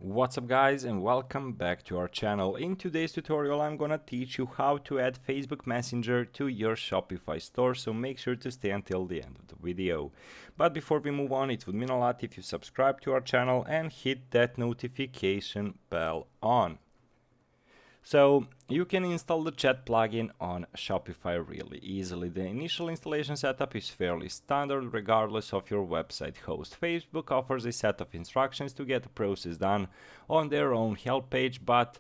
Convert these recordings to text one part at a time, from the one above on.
What's up guys, and welcome back to our channel. In today's tutorial I'm gonna teach you how to add Facebook Messenger to your Shopify store, so make sure to stay until the end of the video. But before we move on, it would mean a lot if you subscribe to our channel and hit that notification bell on. So you can install the chat plugin on Shopify really easily. The initial installation setup is fairly standard regardless of your website host. Facebook offers a set of instructions to get the process done on their own help page, but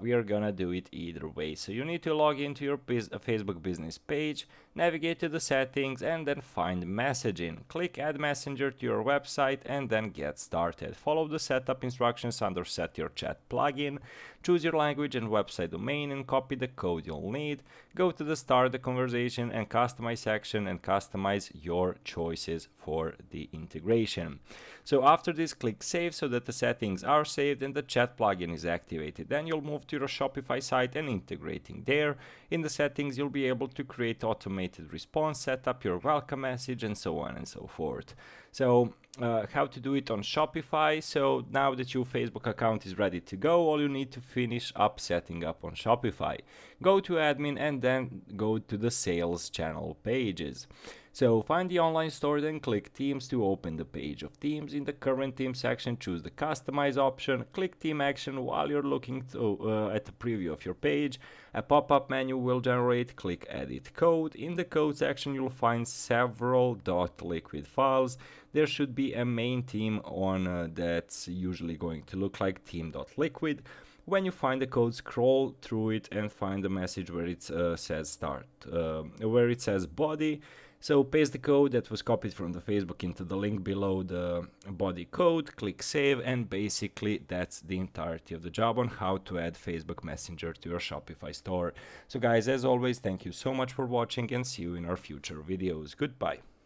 we are gonna do it either way. So you need to log into your Facebook business page, navigate to the settings, and then find messaging. Click add messenger to your website and then get started. Follow the setup instructions under set your chat plugin, choose your language and website domain and copy the code you'll need. Go to the start the conversation and customize section and customize your choices for the integration. So after this, click save so that the settings are saved and the chat plugin is activated. Then you'll move to your Shopify site and integrating there. In the settings, you'll be able to create automated response, set up your welcome message, and so on and so forth. So how to do it on Shopify. So now that your Facebook account is ready to go, all you need to finish up setting up on Shopify. Go to admin and then go to the sales channel pages. So find the online store, then click themes to open the page of themes. In the current theme section, choose the customize option, click theme action while you're looking at the preview of your page. A pop-up menu will generate, click edit code. In the code section, you'll find several .liquid files. There should be a main theme on that's usually going to look like theme.liquid. When you find the code, scroll through it and find the message where it says start, where it says body. So paste the code that was copied from the Facebook into the link below the body code, click save, and basically that's the entirety of the job on how to add Facebook Messenger to your Shopify store. So guys, as always, thank you so much for watching and see you in our future videos. Goodbye.